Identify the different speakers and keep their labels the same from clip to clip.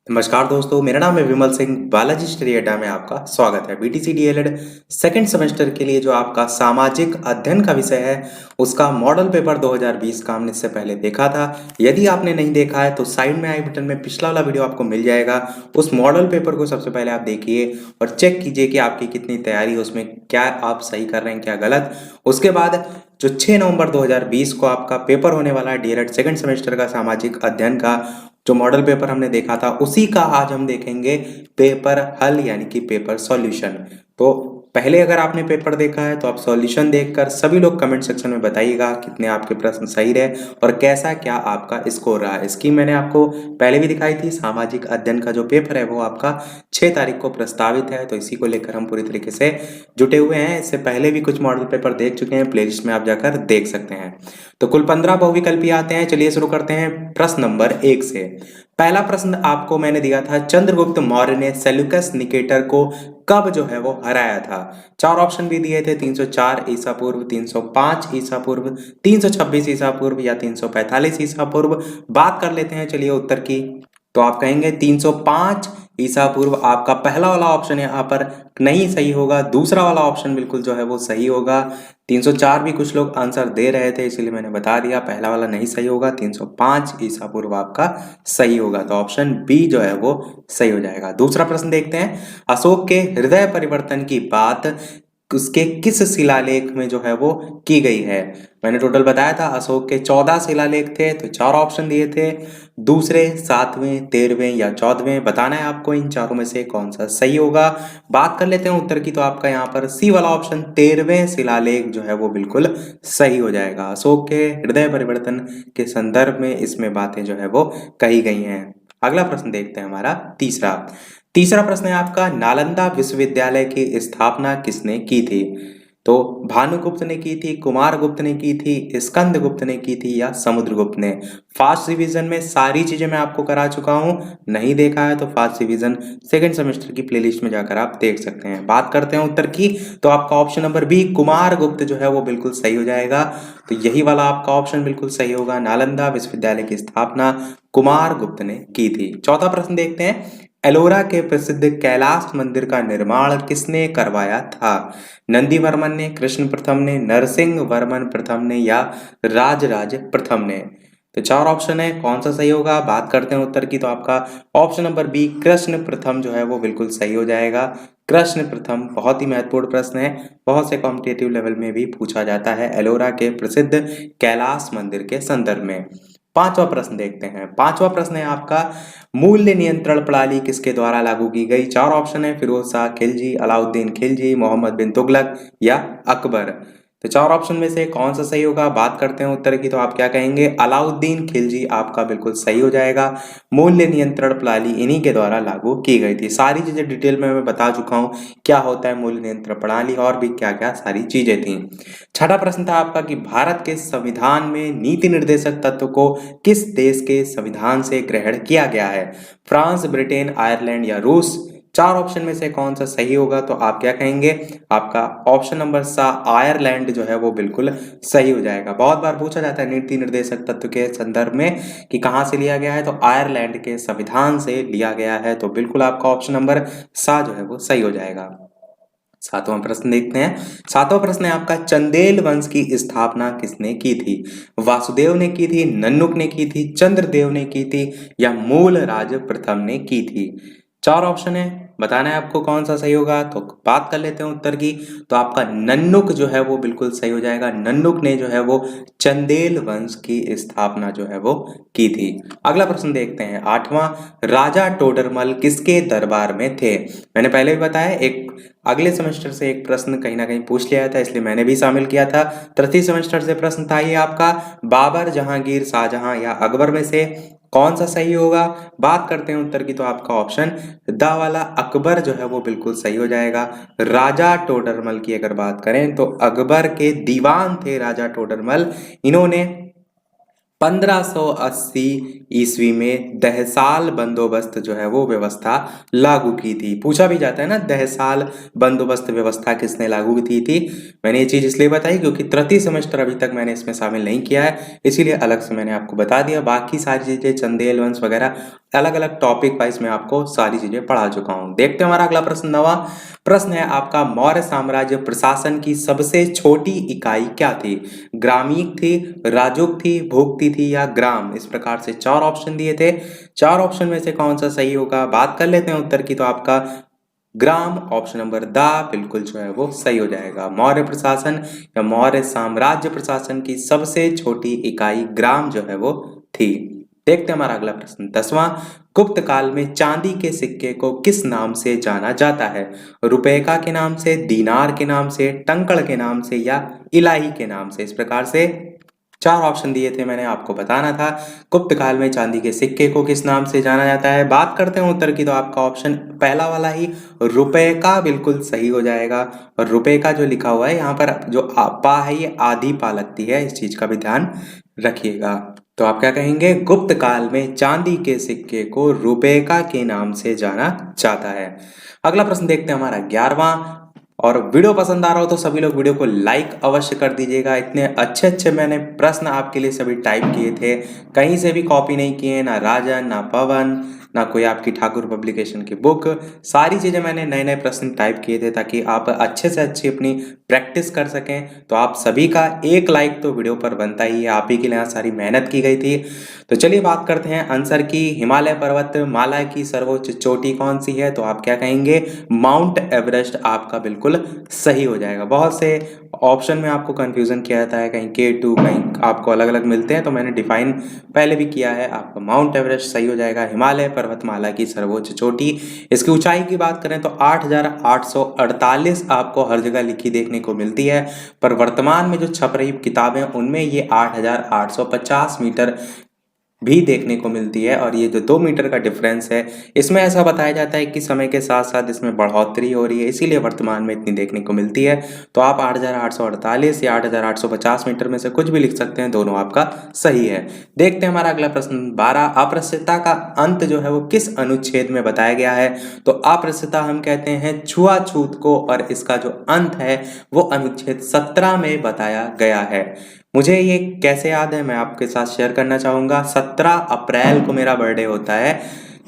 Speaker 1: नमस्कार दोस्तों, मेरा नाम है विमल सिंह। बालाजी स्टडी अड्डा में आपका स्वागत है। बीटीसी डीएलएड सेकंड सेमेस्टर के लिए जो आपका सामाजिक अध्ययन का विषय है उसका मॉडल पेपर 2020 का हमने इससे पहले देखा था। यदि आपने नहीं देखा है तो साइड में आई बटन में पिछला वाला वीडियो आपको मिल जाएगा। उस मॉडल पेपर को सबसे पहले आप देखिए और चेक कीजिए कि आपकी कितनी तैयारी है, उसमें क्या आप सही कर रहे हैं, क्या गलत। उसके बाद जो 6 नवंबर 2020 को आपका पेपर होने वाला है डीएलएड सेकंड सेमेस्टर का सामाजिक अध्ययन का, जो मॉडल पेपर हमने देखा था उसी का आज हम देखेंगे पेपर हल यानी कि पेपर सॉल्यूशन। तो पहले अगर आपने पेपर देखा है तो आप सॉल्यूशन देखकर सभी लोग कमेंट सेक्शन में बताइएगा कितने आपके प्रश्न सही रहे और कैसा क्या आपका स्कोर रहा है। इसकी मैंने आपको पहले भी दिखाई थी। सामाजिक अध्ययन का जो पेपर है वो आपका 6 तारीख को प्रस्तावित है, तो इसी को लेकर हम पूरी तरीके से जुटे हुए हैं। इससे पहले भी कुछ मॉडल पेपर देख चुके हैं, प्लेलिस्ट में आप जाकर देख सकते हैं। तो कुल 15 बहुविकल्पी आते हैं। चलिए शुरू करते हैं प्रश्न नंबर 1 से। पहला प्रश्न आपको मैंने दिया था, चंद्रगुप्त मौर्य ने सेल्यूकस निकेटर को कब जो है वो हराया था। 4 ऑप्शन भी दिए थे, 304 ईसा पूर्व, 305 ईसा पूर्व, 326 ईसा पूर्व या 345 ईसा पूर्व। बात कर लेते हैं चलिए उत्तर की। तो आप कहेंगे 305 ईसा पूर्व आपका पहला वाला ऑप्शन यहाँ पर नहीं सही होगा, दूसरा वाला ऑप्शन बिल्कुल जो है वो सही होगा। 304 भी कुछ लोग आंसर दे रहे थे, इसलिए मैंने बता दिया पहला वाला नहीं सही होगा, 305 ईसा पूर्व आपका सही होगा। तो ऑप्शन बी जो है वो सही हो जाएगा। दूसरा प्रश्न देखते हैं, अशोक के हृदय परिवर्तन की बात उसके किस शिलालेख में जो है वो की गई है। मैंने टोटल बताया था अशोक के 14 शिलालेख थे, तो 4 ऑप्शन दिए थे, दूसरे, 7वें, 13वें या 14वें। बताना है आपको इन चारों में से कौन सा सही होगा। बात कर लेते हैं उत्तर की। तो आपका यहाँ पर सी वाला ऑप्शन 13वें शिलालेख जो है वो बिल्कुल सही हो जाएगा। अशोक के हृदय परिवर्तन के संदर्भ में इसमें बातें जो है वो कही गई हैं। अगला प्रश्न देखते हैं हमारा तीसरा। तीसरा प्रश्न है आपका, नालंदा विश्वविद्यालय की स्थापना किसने की थी। तो भानुगुप्त ने की थी, कुमारगुप्त ने की थी, स्कंदगुप्त ने की थी या समुद्रगुप्त ने। फास्ट रिवीजन में सारी चीजें मैं आपको करा चुका हूं, नहीं देखा है तो फास्ट रिवीजन सेकंड सेमेस्टर की प्लेलिस्ट में जाकर आप देख सकते हैं। बात करते हैं उत्तर की। तो आपका ऑप्शन नंबर बी कुमारगुप्त जो है वो बिल्कुल सही हो जाएगा। तो यही वाला आपका ऑप्शन बिल्कुल सही होगा। नालंदा विश्वविद्यालय की स्थापना कुमारगुप्त ने की थी। चौथा प्रश्न देखते हैं, एलोरा के प्रसिद्ध कैलाश मंदिर का निर्माण किसने करवाया था। नंदी वर्मन ने, कृष्ण प्रथम ने, नरसिंह वर्मन प्रथम ने या राजराज प्रथम ने। तो 4 ऑप्शन है, कौन सा सही होगा। बात करते हैं उत्तर की। तो आपका ऑप्शन नंबर बी कृष्ण प्रथम जो है वो बिल्कुल सही हो जाएगा। कृष्ण प्रथम बहुत ही महत्वपूर्ण प्रश्न है, बहुत से कॉम्पिटिटिव लेवल में भी पूछा जाता है एलोरा के प्रसिद्ध कैलाश मंदिर के संदर्भ में। पांचवा प्रश्न देखते हैं। पांचवा प्रश्न है आपका, मूल्य नियंत्रण प्रणाली किसके द्वारा लागू की गई। 4 ऑप्शन है, फिरोज शाह खिलजी, अलाउद्दीन खिलजी, मोहम्मद बिन तुगलक या अकबर। तो 4 ऑप्शन में से कौन सा सही होगा। बात करते हैं उत्तर की। तो आप क्या कहेंगे, अलाउद्दीन खिलजी आपका बिल्कुल सही हो जाएगा। मूल्य नियंत्रण प्रणाली इन्हीं के द्वारा लागू की गई थी। सारी चीजें डिटेल में मैं बता चुका हूं, क्या होता है मूल्य नियंत्रण प्रणाली और भी क्या क्या सारी चीजें थी। छठा प्रश्न था आपका कि भारत के संविधान में नीति निर्देशक तत्व को किस देश के संविधान से ग्रहण किया गया है। फ्रांस, ब्रिटेन, आयरलैंड या रूस। 4 ऑप्शन में से कौन सा सही होगा। तो आप क्या कहेंगे, आपका ऑप्शन नंबर सा आयरलैंड जो है वो बिल्कुल सही हो जाएगा। बहुत बार पूछा जाता है नीति निर्देशक तत्व के संदर्भ में कि कहां से लिया गया है, तो आयरलैंड के संविधान से लिया गया है। तो बिल्कुल आपका ऑप्शन नंबर सा जो है वो सही हो जाएगा। सातवां प्रश्न देखते हैं। सातवां प्रश्न है आपका, चंदेल वंश की स्थापना किसने की थी। वासुदेव ने की थी, नन्नुक ने की थी, चंद्रदेव ने की थी या मूलराज प्रथम ने की थी। 4 ऑप्शन है, बताना है आपको कौन सा सही होगा। तो बात कर लेते हैं उत्तर की। तो आपका नन्नुक जो है वो बिल्कुल सही हो जाएगा। नन्नुक ने जो है वो चंदेल वंश की स्थापना जो है वो की थी। अगला प्रश्न देखते हैं, आठवां, राजा टोडरमल किसके दरबार में थे। मैंने पहले भी बताया, एक अगले सेमेस्टर से एक प्रश्न कहीं ना कहीं पूछ लिया था, इसलिए मैंने भी शामिल किया था। तृतीय सेमेस्टर से प्रश्न था ये आपका, बाबर, जहांगीर, शाहजहां या अकबर में से कौन सा सही होगा। बात करते हैं उत्तर की। तो आपका ऑप्शन द वाला अकबर जो है वो बिल्कुल सही हो जाएगा। राजा टोडरमल की अगर बात करें तो अकबर के दीवान थे राजा टोडरमल। इन्होंने 1580 ईस्वी में दहसाल बंदोबस्त जो है वो व्यवस्था लागू की थी। पूछा भी जाता है ना, दहसाल बंदोबस्त व्यवस्था किसने लागू की थी। मैंने ये चीज इसलिए बताई क्योंकि तृतीय सेमेस्टर अभी तक मैंने इसमें शामिल नहीं किया है, इसीलिए अलग से मैंने आपको बता दिया। बाकी सारी चीजें चंदेल वंश वगैरह अलग अलग टॉपिक वाइज मैं आपको सारी चीजें पढ़ा चुका हूं। देखते हैं हमारा अगला प्रश्न। नवा प्रश्न है आपका, मौर्य साम्राज्य प्रशासन की सबसे छोटी इकाई क्या थी? ग्रामीण थी, राजुक थी, भुक्ति थी या ग्राम? इस प्रकार से चार ऑप्शन दिए थे। चार ऑप्शन में से कौन सा सही होगा, बात कर लेते हैं उत्तर की। तो आपका ग्राम ऑप्शन नंबर द बिल्कुल जो है वो सही हो जाएगा। मौर्य प्रशासन या मौर्य साम्राज्य प्रशासन की सबसे छोटी इकाई ग्राम जो है वो थी। देखते हैं हमारा अगला प्रश्न। 10वां, गुप्त काल में चांदी के सिक्के को किस नाम से जाना जाता है? रुपए का के नाम से, दीनार के नाम से, टंकड़ के नाम से या इलाही के नाम से? इस प्रकार से चार ऑप्शन दिए थे, मैंने आपको बताना था गुप्त काल में चांदी के सिक्के को किस नाम से जाना जाता है। बात करते हैं उत्तर की, तो आपका ऑप्शन पहला वाला ही रुपए का बिल्कुल सही हो जाएगा। और रुपए का जो लिखा हुआ है यहाँ पर, जो पा है ये आधी पा लगती है, इस चीज का भी ध्यान रखिएगा। तो आप क्या कहेंगे, गुप्त काल में चांदी के सिक्के को रुपए का के नाम से जाना जाता है। अगला प्रश्न देखते हैं हमारा 11वां। और वीडियो पसंद आ रहा हो तो सभी लोग वीडियो को लाइक अवश्य कर दीजिएगा। इतने अच्छे अच्छे मैंने प्रश्न आपके लिए सभी टाइप किए थे, कहीं से भी कॉपी नहीं किए, ना राजन ना पवन ना कोई आपकी ठाकुर पब्लिकेशन की बुक। सारी चीजें मैंने नए नए प्रश्न टाइप किए थे ताकि आप अच्छे से अच्छी अपनी प्रैक्टिस कर सकें। तो आप सभी का एक लाइक तो वीडियो पर बनता ही है, आप ही के लिए यहाँ सारी मेहनत की गई थी। तो चलिए बात करते हैं आंसर की। हिमालय पर्वत माला की सर्वोच्च चोटी कौन सी है? तो आप क्या कहेंगे, माउंट एवरेस्ट आपका बिल्कुल सही हो जाएगा। बहुत से ऑप्शन में आपको कंफ्यूजन किया जाता है, कहीं K2 कहीं आपको अलग अलग मिलते हैं, तो मैंने डिफाइन पहले भी किया है। आपका माउंट एवरेस्ट सही हो जाएगा, हिमालय पर्वतमाला की सर्वोच्च चोटी। इसकी ऊंचाई की बात करें तो 8,848 आपको हर जगह लिखी देखने को मिलती है, पर वर्तमान में जो छप रही किताबें उनमें ये 8,850 मीटर भी देखने को मिलती है। और ये जो 2 मीटर का डिफरेंस है, इसमें ऐसा बताया जाता है कि समय के साथ साथ इसमें बढ़ोतरी हो रही है, इसीलिए वर्तमान में इतनी देखने को मिलती है। तो आप 8,848 या 8,850 मीटर में से कुछ भी लिख सकते हैं, दोनों आपका सही है। देखते हैं हमारा अगला प्रश्न 12। अप्रस्तुतता का अंत जो है वो किस अनुच्छेद में बताया गया है? तो अप्रस्तुतता हम कहते हैं छुआछूत को, और इसका जो अंत है वो अनुच्छेद 17 में बताया गया है। मुझे ये कैसे याद है, मैं आपके साथ शेयर करना चाहूंगा। 17 अप्रैल को मेरा बर्थडे होता है,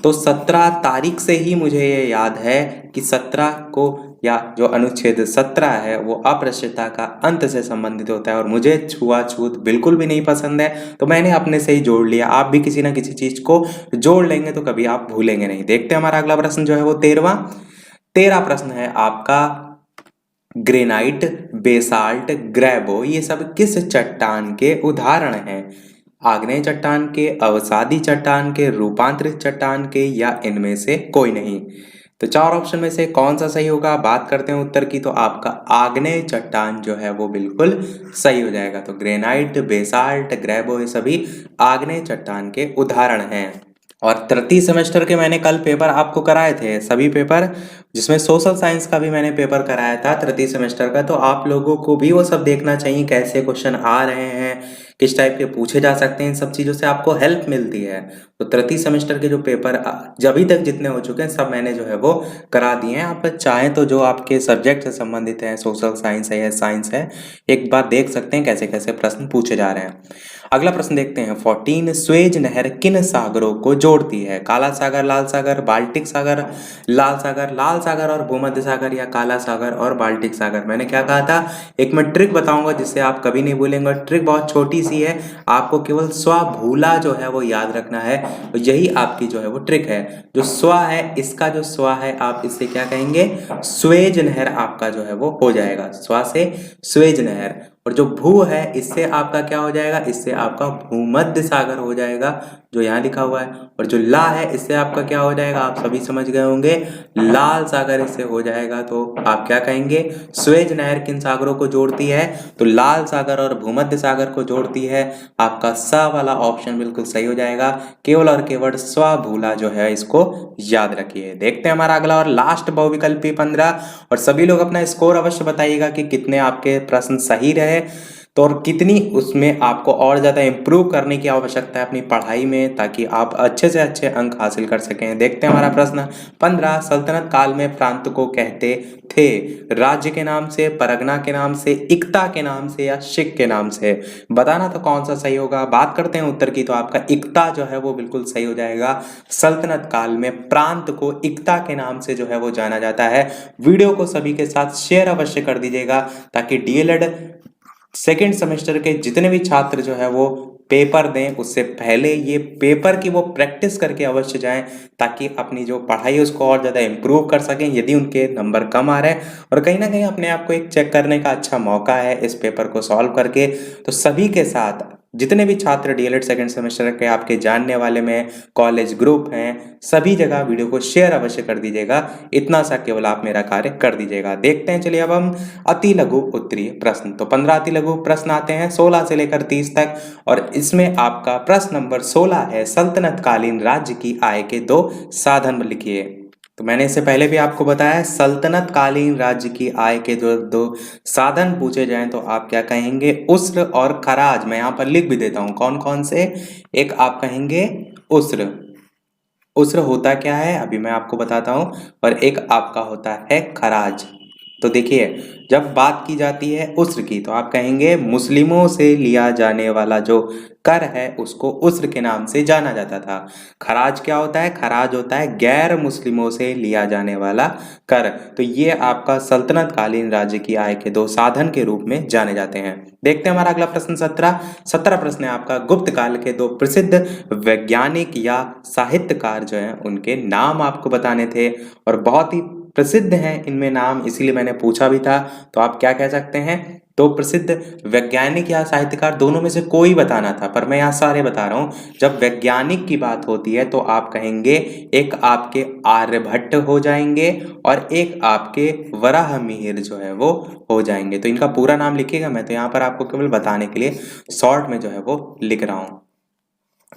Speaker 1: तो 17 तारीख से ही मुझे ये याद है कि 17 को, या जो अनुच्छेद 17 है वो अप्रस्तुतता का अंत से संबंधित होता है। और मुझे छुआछूत बिल्कुल भी नहीं पसंद है, तो मैंने अपने से ही जोड़ लिया। आप भी किसी ना किसी चीज को जोड़ लेंगे तो कभी आप भूलेंगे नहीं। देखते हैं हमारा अगला प्रश्न जो है वो 13वां प्रश्न है आपका, ग्रेनाइट, बेसाल्ट, ग्रेबो ये सब किस चट्टान के उदाहरण हैं? आग्नेय चट्टान के, अवसादी चट्टान के, रूपांतरित चट्टान के या इनमें से कोई नहीं? तो चार ऑप्शन में से कौन सा सही होगा, बात करते हैं उत्तर की। तो आपका आग्नेय चट्टान जो है वो बिल्कुल सही हो जाएगा। तो ग्रेनाइट, बेसाल्ट, ग्रेबो ये सभी आग्नेय चट्टान के उदाहरण हैं। और तृतीय सेमेस्टर के मैंने कल पेपर आपको कराए थे, सभी पेपर, जिसमें सोशल साइंस का भी मैंने पेपर कराया था तृतीय सेमेस्टर का। तो आप लोगों को भी वो सब देखना चाहिए, कैसे क्वेश्चन आ रहे हैं, किस टाइप के पूछे जा सकते हैं, इन सब चीज़ों से आपको हेल्प मिलती है। तो तृतीय सेमेस्टर के जो पेपर अभी तक जितने हो चुके हैं सब मैंने जो है वो करा दिए हैं। आप चाहें तो जो आपके सब्जेक्ट से संबंधित हैं, सोशल साइंस है या साइंस है, एक बार देख सकते हैं कैसे कैसे प्रश्न पूछे जा रहे हैं। अगला प्रश्न देखते हैं 14। स्वेज नहर किन सागरों को जोड़ती है? काला सागर, लाल सागर, बाल्टिक सागर, लाल सागर, लाल सागर और भूमध्य सागर, या काला सागर और बाल्टिक सागर? मैंने क्या कहा था, एक मैं ट्रिक बताऊंगा जिससे आप कभी नहीं भूलेंगे। ट्रिक बहुत छोटी सी है, आपको केवल स्व भूला जो है वो याद रखना है, तो यही आपकी जो है वो ट्रिक है। जो स्व है, इसका जो स्व है आप इससे क्या कहेंगे, स्वेज नहर आपका जो है वो हो जाएगा, स्व से स्वेज नहर। और जो भू है, इससे आपका क्या हो जाएगा, इससे आपका भूमध्य सागर हो जाएगा, जो यहाँ लिखा हुआ है। और जो ला है, इससे आपका क्या हो जाएगा, आप सभी समझ गए होंगे, लाल सागर इससे हो जाएगा। तो आप क्या कहेंगे, स्वेज नहर किन सागरों को जोड़ती है? तो लाल सागर और भूमध्य सागर को जोड़ती है। आपका स वाला ऑप्शन बिल्कुल सही हो जाएगा। केवल और केवल स्व भूला जो है इसको याद रखिए। देखते हैं हमारा अगला और लास्ट बहुविकल्पी 15। और सभी लोग अपना स्कोर अवश्य बताइएगा कि कितने आपके प्रश्न सही रहे। तो और कितनी उसमें आपको और ज़्यादा इम्प्रूव करने की आवश्यकता है अपनी पढ़ाई में, ताकि आप अच्छे से अच्छे अंक हासिल कर सकें। देखते हैं हमारा प्रश्न 15, सल्तनत काल में प्रांत को कहते थे? राज्य के नाम से, परगना के नाम से, इक्ता के नाम से या शिक के नाम से? बताना तो कौन सा सही होगा। बात करते हैं उत्तर की, तो आपका इक्ता जो है वो बिल्कुल सही हो जाएगा। सल्तनत काल में प्रांत को इक्ता के नाम से जो है वो जाना जाता है। वीडियो को सभी के साथ शेयर अवश्य कर दीजिएगा, ताकि डीएलएड सेकेंड सेमेस्टर के जितने भी छात्र जो है वो पेपर दें उससे पहले ये पेपर की वो प्रैक्टिस करके अवश्य जाएं, ताकि अपनी जो पढ़ाई है उसको और ज़्यादा इम्प्रूव कर सकें यदि उनके नंबर कम आ रहे हैं। और कहीं ना कहीं अपने आप को एक चेक करने का अच्छा मौका है इस पेपर को सॉल्व करके। तो सभी के साथ जितने भी छात्र डीएलएड सेकेंड सेमेस्टर के आपके जानने वाले में कॉलेज ग्रुप हैं, सभी जगह वीडियो को शेयर अवश्य कर दीजिएगा। इतना सा केवल आप मेरा कार्य कर दीजिएगा। देखते हैं, चलिए अब हम अति लघु उत्तरीय प्रश्न। तो 15 अति लघु प्रश्न आते हैं 16 से लेकर 30 तक, और इसमें आपका प्रश्न नंबर 16 है, सल्तनत कालीन राज्य की आय के 2 साधन लिखिए। तो मैंने इससे पहले भी आपको बताया, सल्तनत कालीन राज्य की आय के जो 2 साधन पूछे जाएं तो आप क्या कहेंगे? उस्र और खराज। मैं यहाँ पर लिख भी देता हूँ कौन कौन से। एक आप कहेंगे उस्र। उस्र होता क्या है अभी मैं आपको बताता हूँ, और एक आपका होता है खराज। तो देखिए, जब बात की जाती है उस्र की, तो आप कहेंगे मुस्लिमों से लिया जाने वाला जो कर है उसको उस्र के नाम से जाना जाता था। खराज क्या होता है? खराज होता है गैर मुस्लिमों से लिया जाने वाला कर। तो ये आपका सल्तनत कालीन राज्य की आय के 2 साधन के रूप में जाने जाते हैं। देखते हैं हमारा अगला प्रश्न 17 प्रश्न है आपका, गुप्त काल के 2 प्रसिद्ध वैज्ञानिक या साहित्यकार जो हैं उनके नाम आपको बताने थे, और बहुत ही प्रसिद्ध हैं इनमें नाम, इसीलिए मैंने पूछा भी था। तो आप क्या कह सकते हैं? तो प्रसिद्ध वैज्ञानिक या साहित्यकार दोनों में से कोई बताना था, पर मैं यहाँ सारे बता रहा हूँ। जब वैज्ञानिक की बात होती है तो आप कहेंगे एक आपके आर्यभट्ट हो जाएंगे, और एक आपके वराहमिहिर जो है वो हो जाएंगे। तो इनका पूरा नाम लिखिएगा, मैं तो यहाँ पर आपको केवल बताने के लिए शॉर्ट में जो है वो लिख रहा हूँ।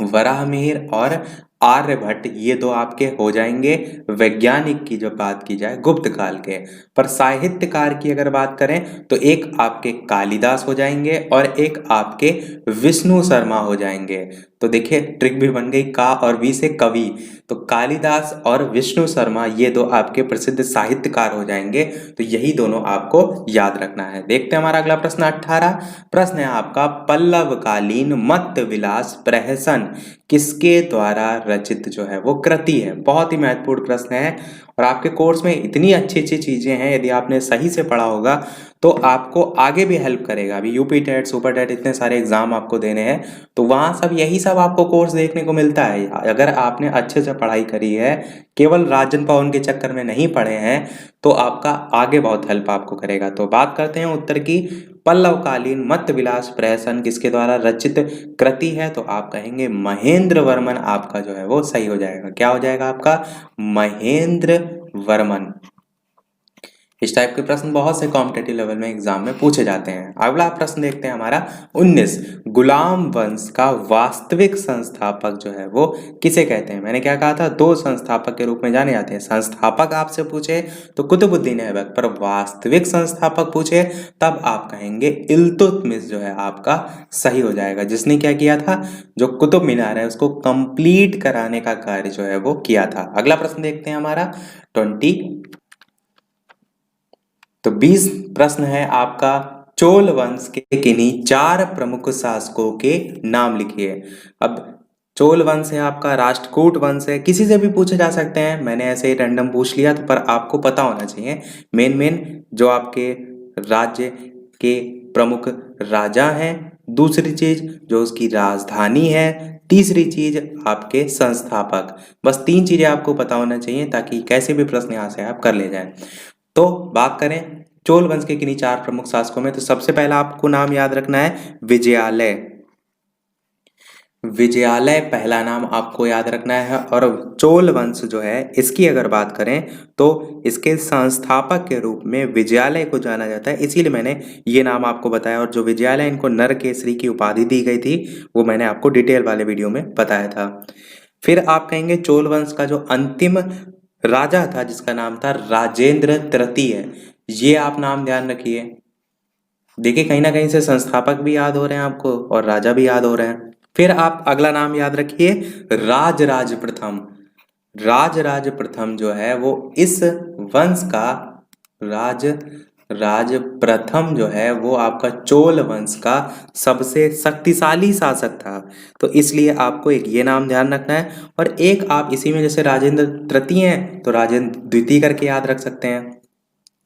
Speaker 1: वराहमिहिर और आर्यभट्ट ये 2 आपके हो जाएंगे वैज्ञानिक की जब बात की जाए गुप्त काल के। पर साहित्यकार की अगर बात करें तो एक आपके कालिदास हो जाएंगे और एक आपके विष्णु शर्मा हो जाएंगे। तो देखिए ट्रिक भी बन गई, का और वी से कवि। तो कालिदास और विष्णु शर्मा ये 2 आपके प्रसिद्ध साहित्यकार हो जाएंगे। तो यही दोनों आपको याद रखना है। देखते हैं हमारा अगला प्रश्न 18 प्रश्न है आपका, पल्लव कालीन मत्त विलास प्रहसन किसके द्वारा रचित जो है वो कृति है? बहुत ही महत्वपूर्ण प्रश्न है, और आपके कोर्स में इतनी अच्छी अच्छी चीजें हैं, यदि आपने सही से पढ़ा होगा तो आपको आगे भी हेल्प करेगा। अभी यूपी टेट, सुपर टेट, इतने सारे एग्जाम आपको देने हैं, तो वहाँ सब यही सब आपको कोर्स देखने को मिलता है। अगर आपने अच्छे से पढ़ाई करी है, केवल राजन पवन के चक्कर में नहीं पढ़े हैं, तो आपका आगे बहुत हेल्प आपको करेगा। तो बात करते हैं उत्तर की, पल्लवकालीन मत्त विलास प्रहसन किसके द्वारा रचित कृति है? तो आप कहेंगे महेंद्र वर्मन आपका जो है वो सही हो जाएगा। क्या हो जाएगा आपका? महेंद्र वर्मन। इस टाइप के प्रश्न बहुत से कॉम्पिटेटिव लेवल में एग्जाम में पूछे जाते हैं। अगला प्रश्न देखते हैं हमारा 19, गुलाम वंश का वास्तविक संस्थापक जो है वो किसे कहते हैं? मैंने क्या कहा था? 2 संस्थापक के रूप में जाने जाते हैं। संस्थापक आपसे पूछे तो कुतुबुद्दीन ऐबक, पर वास्तविक संस्थापक पूछे तब आप कहेंगे इल्तुतमिश जो है आपका सही हो जाएगा, जिसने क्या किया था? जो कुतुब मीनार है उसको कंप्लीट कराने का कार्य जो है वो किया था। अगला प्रश्न देखते हैं हमारा 20, तो 20 प्रश्न है आपका, चोल वंश के किन्हीं 4 प्रमुख शासकों के नाम लिखिए। अब चोल वंश है आपका, राष्ट्रकूट वंश है, किसी से भी पूछे जा सकते हैं। मैंने ऐसे ही रैंडम पूछ लिया, तो पर आपको पता होना चाहिए मेन मेन जो आपके राज्य के प्रमुख राजा हैं, दूसरी चीज जो उसकी राजधानी है, तीसरी चीज आपके संस्थापक। बस 3 चीजें आपको पता होना चाहिए, ताकि कैसे भी प्रश्न यहाँ से आप कर ले जाएं। तो बात करें चोल वंश के किन्हीं 4 प्रमुख शासकों में, तो सबसे पहला आपको नाम याद रखना है विजयालय। विजयालय पहला नाम आपको याद रखना है। और चोल वंश जो है इसकी अगर बात करें तो इसके संस्थापक के रूप में विजयालय को जाना जाता है, इसीलिए मैंने ये नाम आपको बताया। और जो विजयालय इनको नरकेसरी की उपाधि दी गई थी वो मैंने आपको डिटेल वाले वीडियो में बताया था। फिर आप कहेंगे चोल वंश का जो अंतिम राजा था जिसका नाम था राजेंद्र तृतीय, ये आप नाम ध्यान रखिए। देखिए कहीं ना कहीं से संस्थापक भी याद हो रहे हैं आपको और राजा भी याद हो रहे हैं। फिर आप अगला नाम याद रखिए, राजराज प्रथम। राजराज प्रथम जो है वो इस वंश का राज राज प्रथम जो है वो आपका चोल वंश का सबसे शक्तिशाली शासक था। तो इसलिए आपको एक ये नाम ध्यान रखना है, और एक आप इसी में जैसे राजेंद्र तृतीय हैं तो राजेंद्र द्वितीय करके याद रख सकते हैं,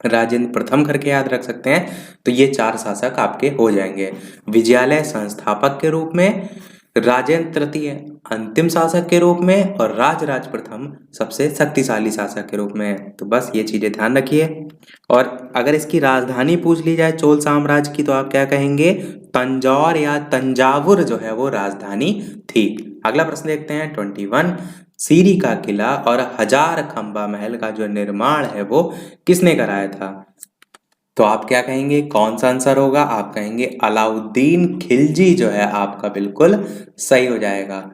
Speaker 1: राजेंद्र प्रथम करके याद रख सकते हैं। तो ये 4 शासक आपके हो जाएंगे। विजयालय संस्थापक के रूप में, राजेंद्र तृतीय अंतिम शासक के रूप में, और राजराज प्रथम सबसे शक्तिशाली शासक के रूप में। तो बस ये चीजें ध्यान रखिए। और अगर इसकी राजधानी पूछ ली जाए चोल साम्राज्य की तो आप क्या कहेंगे, तंजौर या तंजावुर जो है वो राजधानी थी। अगला प्रश्न देखते हैं 21। सीरी का किला और हजार खंबा महल का जो निर्माण है वो किसने कराया था? तो आप क्या कहेंगे, कौन सा आंसर होगा? आप कहेंगे अलाउद्दीन खिलजी जो है आपका बिल्कुल सही हो जाएगा।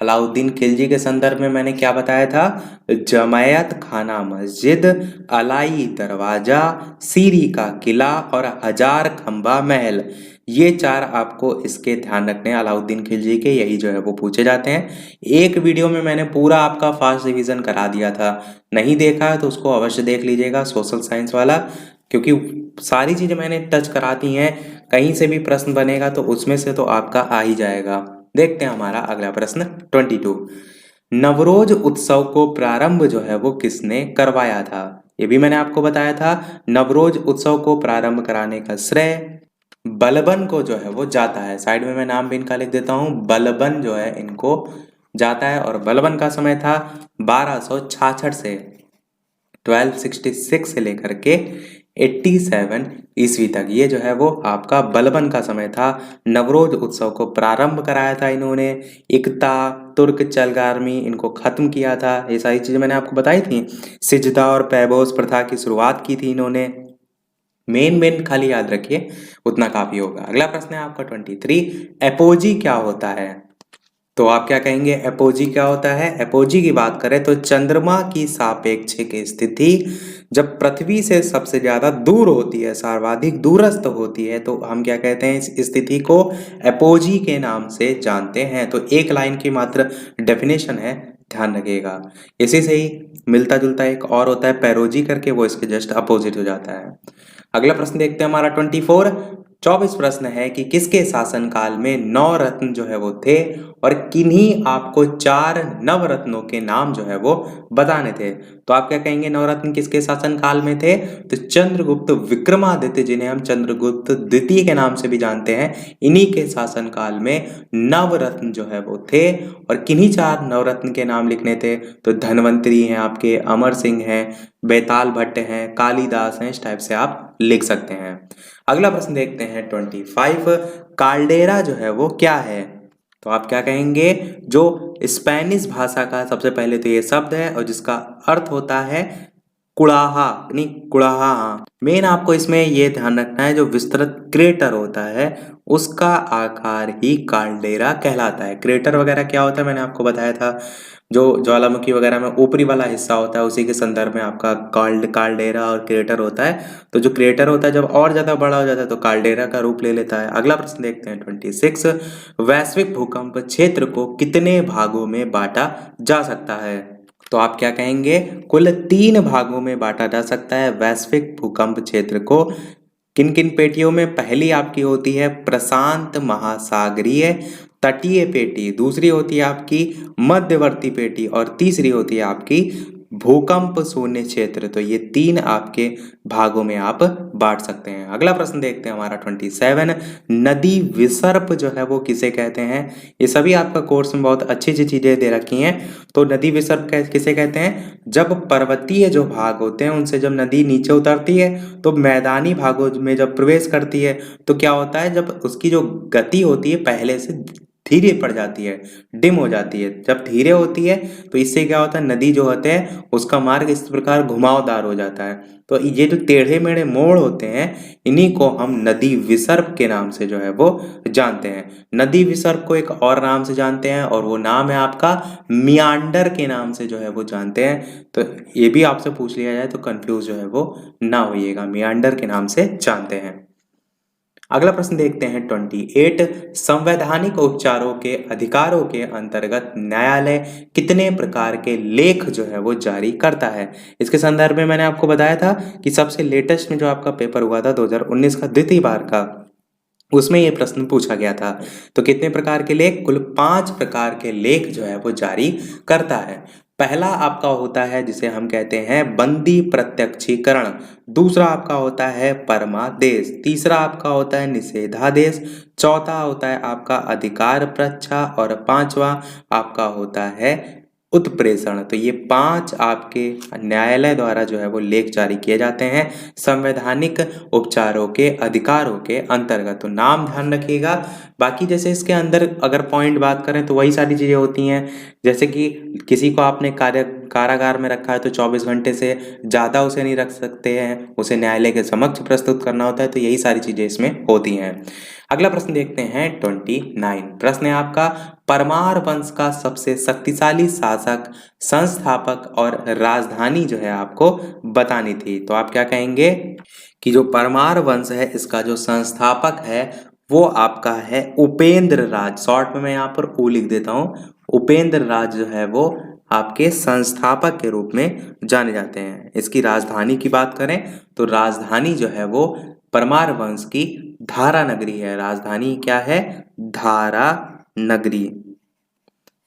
Speaker 1: अलाउद्दीन खिलजी के संदर्भ में मैंने क्या बताया था, जमायत खाना मस्जिद, अलाई दरवाजा, सीरी का किला और हजार खंबा महल, ये 4 आपको इसके ध्यान रखने हैं अलाउद्दीन खिलजी के, यही जो है वो पूछे जाते हैं। एक वीडियो में मैंने पूरा आपका फास्ट रिवीजन करा दिया था, नहीं देखा है तो उसको अवश्य देख लीजिएगा, सोशल साइंस वाला, क्योंकि सारी चीजें मैंने टच करा दी हैं। कहीं से भी प्रश्न बनेगा तो उसमें से तो आपका आ ही जाएगा। देखते हैं हमारा अगला प्रश्न 22। नवरोज उत्सव को प्रारंभ जो है वो किसने करवाया था? ये भी मैंने आपको बताया था। नवरोज उत्सव को प्रारंभ कराने का श्रेय बलबन को जो है वो जाता है। साइड में मैं नाम भी इनका लिख देता हूँ, बलबन जो है इनको जाता है। और बलबन का समय था 1266 से 1266 से लेकर के 87 ईस्वी तक, ये जो है वो आपका बलबन का समय था। नवरोज उत्सव को प्रारंभ कराया था इन्होंने, इकता तुर्क चलगार्मी इनको खत्म किया था, ये सारी चीजें मैंने आपको बताई थी। सिजदा और पैबोस प्रथा की शुरुआत की थी इन्होंने। मेन खाली याद रखिए, उतना काफी होगा। अगला प्रश्न है आपका 23। एपोजी क्या होता है? तो आप क्या कहेंगे, एपोजी क्या होता है? एपोजी की बात करें तो चंद्रमा की सापेक्षिक स्थिति जब पृथ्वी से सबसे ज्यादा दूर होती है, सर्वाधिक दूरस्थ होती है, तो हम क्या कहते हैं, इस स्थिति को एपोजी के नाम से जानते हैं। तो एक लाइन की मात्र डेफिनेशन है, ध्यान रखिएगा। इसी से ही मिलता जुलता एक और होता है पेरोजी करके, वो इसके जस्ट अपोजिट हो जाता है। अगला प्रश्न देखते हैं हमारा 24 प्रश्न है कि किसके शासनकाल में 9 रत्न जो है वो थे, और किन्हीं आपको 4 नवरत्नों के नाम जो है वो बताने थे। तो आप क्या कहेंगे, नवरत्न किसके शासनकाल में थे? तो चंद्रगुप्त विक्रमादित्य, जिन्हें हम चंद्रगुप्त द्वितीय के नाम से भी जानते हैं, इन्हीं के शासनकाल में नवरत्न जो है वो थे। और किन्हीं 4 नवरत्न के नाम लिखने थे, तो धन्वंतरी हैं आपके, अमर सिंह हैं, बेताल भट्ट हैं, कालिदास हैं, इस टाइप से आप लिख सकते हैं। अगला प्रश्न देखते हैं 25। काल्डेरा जो है वो क्या है? तो आप क्या कहेंगे, जो स्पेनिश भाषा का सबसे पहले तो ये शब्द है और जिसका अर्थ होता है कुड़ाहा, नहीं कुड़ाहा। मेन आपको इसमें ये ध्यान रखना है, जो विस्तृत क्रेटर होता है उसका आकार ही काल्डेरा कहलाता है। क्रेटर वगैरह क्या होता है मैंने आपको बताया था, जो ज्वालामुखी वगैरह में ऊपरी वाला हिस्सा होता है, उसी के संदर्भ में आपका काल्डेरा और क्रेटर होता है। तो जो क्रेटर होता है जब और ज्यादा बड़ा हो जाता है तो काल्डेरा का रूप ले लेता है। अगला प्रश्न देखते हैं 26। वैश्विक भूकंप क्षेत्र को कितने भागों में बांटा जा सकता है? तो आप क्या कहेंगे, कुल 3 भागों में बांटा जा सकता है वैश्विक भूकंप क्षेत्र को। किन किन पेटियों में? पहली आपकी होती है प्रशांत महासागरीय तटीय पेटी, दूसरी होती है आपकी मध्यवर्ती पेटी, और तीसरी होती है आपकी भूकंप शून्य क्षेत्र। तो ये 3 आपके भागों में आप बांट सकते हैं। अगला प्रश्न देखते हैं हमारा 27। नदी विसर्प जो है वो किसे कहते हैं? ये सभी आपका कोर्स में बहुत अच्छी अच्छी चीजें दे रखी हैं। तो नदी विसर्प किसे कहते हैं? जब पर्वतीय जो भाग होते हैं उनसे जब नदी नीचे उतरती है तो मैदानी भागों में जब प्रवेश करती है तो क्या होता है, जब उसकी जो गति होती है पहले से धीरे पड़ जाती है, डिम हो जाती है। जब धीरे होती है तो इससे क्या होता है, नदी जो होते हैं उसका मार्ग इस प्रकार घुमावदार हो जाता है। तो ये जो टेढ़े मेढ़े मोड़ होते हैं इन्हीं को हम नदी विसर्प के नाम से जो है वो जानते हैं। नदी विसर्प को एक और नाम से जानते हैं और वो नाम है आपका मियांडर के नाम से जो है वो जानते हैं। तो ये भी आपसे पूछ लिया जाए तो कंफ्यूज जो है वो ना होइएगा, मियांडर के नाम से जानते हैं। अगला प्रश्न देखते हैं 28। संवैधानिक उपचारों के अधिकारों के अंतर्गत न्यायालय कितने प्रकार के लेख जो है वो जारी करता है। इसके संदर्भ में मैंने आपको बताया था कि सबसे लेटेस्ट में जो आपका पेपर हुआ था 2019 का द्वितीय बार का, उसमें ये प्रश्न पूछा गया था। तो कितने प्रकार के लेख? कुल 5 प्रकार के लेख जो है वो जारी करता है। पहला आपका होता है जिसे हम कहते हैं बंदी प्रत्यक्षीकरण, दूसरा आपका होता है परमादेश, तीसरा आपका होता है निषेधादेश, चौथा होता है आपका अधिकार परीक्षा और पांचवा आपका होता है उत्प्रेषण। तो ये 5 आपके न्यायालय द्वारा जो है वो लेख जारी किए जाते हैं संवैधानिक उपचारों के अधिकारों के अंतर्गत। तो नाम ध्यान रखिएगा। बाकी जैसे इसके अंदर अगर पॉइंट बात करें तो वही सारी चीज़ें होती हैं, जैसे कि किसी को आपने कारागार में रखा है तो 24 घंटे से ज़्यादा उसे नहीं रख सकते हैं, उसे न्यायालय के समक्ष प्रस्तुत करना होता है। तो यही सारी चीज़ें इसमें होती हैं। अगला प्रश्न देखते हैं 29। प्रश्न है आपका, परमार वंश का सबसे शक्तिशाली शासक, संस्थापक और राजधानी जो है आपको बतानी थी। तो आप क्या कहेंगे कि जो परमार वंश है इसका जो संस्थापक है वो आपका है उपेंद्र राज। शॉर्ट में मैं यहाँ पर ऊ लिख देता हूँ। उपेंद्र राज जो है वो आपके संस्थापक के रूप में जाने जाते हैं। इसकी राजधानी की बात करें तो राजधानी जो है वो परमार वंश की धारा नगरी है। राजधानी क्या है? धारा नगरी।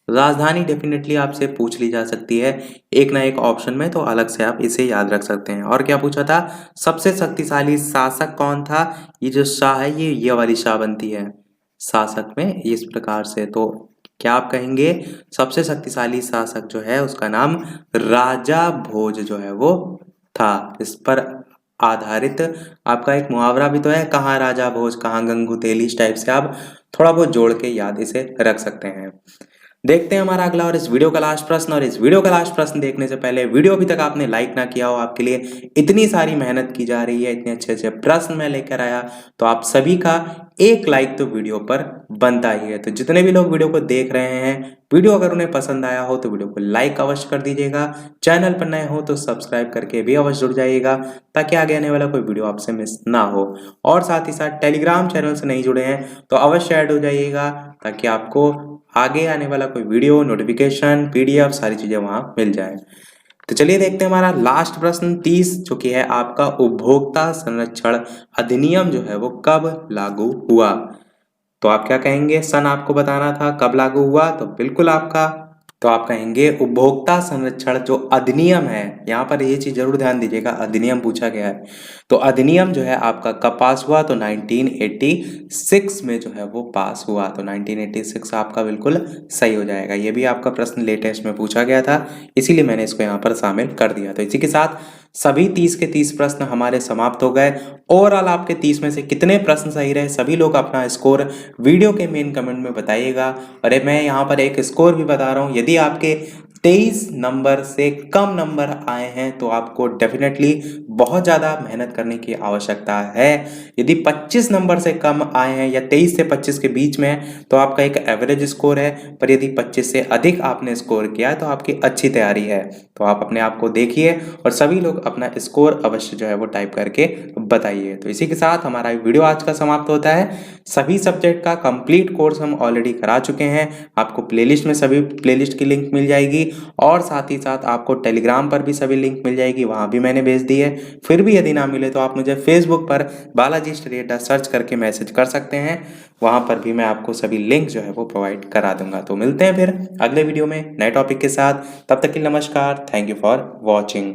Speaker 1: राजधानी डेफिनेटली आपसे पूछ ली जा सकती है एक ना एक ऑप्शन में, तो अलग से आप इसे याद रख सकते हैं। और क्या पूछा था? सबसे शक्तिशाली शासक कौन था? ये जो शाह है ये वाली शाह बनती है शासक में इस प्रकार से। तो क्या आप कहेंगे सबसे शक्तिशाली शासक जो है उसका नाम राजा भोज जो है वो था। इस पर आधारित आपका एक मुहावरा भी तो है, कहाँ राजा भोज कहाँ गंगू तेली। इस टाइप से आप थोड़ा बहुत जोड़ के याद इसे रख सकते हैं। देखते हैं हमारा अगला और इस वीडियो का लास्ट प्रश्न। और इस वीडियो का लास्ट प्रश्न देखने से पहले वीडियो अभी तक आपने लाइक ना किया हो, आपके लिए इतनी सारी मेहनत की जा रही है, इतने अच्छे अच्छे प्रश्न मैं लेकर आया, तो आप सभी का एक लाइक तो वीडियो पर बनता ही है। तो जितने भी लोग वीडियो को देख रहे हैं, वीडियो अगर उन्हें पसंद आया हो तो वीडियो को लाइक अवश्य कर दीजिएगा। चैनल पर नए हो तो सब्सक्राइब करके भी अवश्य जुड़ जाइएगा ताकि आगे आने वाला कोई वीडियो आपसे मिस ना हो। और साथ ही साथ टेलीग्राम चैनल से नहीं जुड़े हैं तो अवश्य ऐड हो जाइएगा ताकि आपको आगे आने वाला कोई वीडियो, नोटिफिकेशन, पीडीएफ सारी चीजें वहां मिल जाए। तो चलिए देखते हैं हमारा लास्ट प्रश्न 30 जो कि है आपका उपभोक्ता संरक्षण अधिनियम जो है वो कब लागू हुआ। तो आप क्या कहेंगे? सन आपको बताना था कब लागू हुआ। तो बिल्कुल तो आप कहेंगे उपभोक्ता संरक्षण जो अधिनियम है, यहाँ पर ये चीज जरूर ध्यान दीजिएगा, अधिनियम पूछा गया है। तो अधिनियम जो है आपका कब पास हुआ? तो 1986 में जो है वो पास हुआ। तो 1986 आपका बिल्कुल सही हो जाएगा। ये भी आपका प्रश्न लेटेस्ट में पूछा गया था, इसीलिए मैंने इसको यहाँ पर शामिल कर दिया। तो इसी के साथ सभी 30 के 30 प्रश्न हमारे समाप्त हो गए। ओवरऑल आपके 30 में से कितने प्रश्न सही रहे, सभी लोग अपना स्कोर वीडियो के मेन कमेंट में बताइएगा। और मैं यहाँ पर एक स्कोर भी बता रहा हूँ, यदि आपके 23 नंबर से कम नंबर आए हैं तो आपको डेफिनेटली बहुत ज़्यादा मेहनत करने की आवश्यकता है। यदि 25 नंबर से कम आए हैं या 23 से 25 के बीच में है तो आपका एक एवरेज स्कोर है, पर यदि 25 से अधिक आपने स्कोर किया है तो आपकी अच्छी तैयारी है। तो आप अपने आप को देखिए और सभी लोग अपना स्कोर अवश्य जो है वो टाइप करके बताइए। तो इसी के साथ हमारा वीडियो आज का समाप्त होता है। सभी सब्जेक्ट का कंप्लीट कोर्स हम ऑलरेडी करा चुके हैं। आपको प्लेलिस्ट में सभी प्लेलिस्ट की लिंक मिल जाएगी और साथ ही साथ आपको टेलीग्राम पर भी सभी लिंक मिल जाएगी, वहां भी मैंने भेज दी है। फिर भी यदि ना मिले तो आप मुझे फेसबुक पर बालाजी स्टडी अड्डा सर्च करके मैसेज कर सकते हैं, वहां पर भी मैं आपको सभी लिंक जो है वो प्रोवाइड करा दूंगा। तो मिलते हैं फिर अगले वीडियो में नए टॉपिक के साथ। तब तक के लिए नमस्कार। Thank you for watching.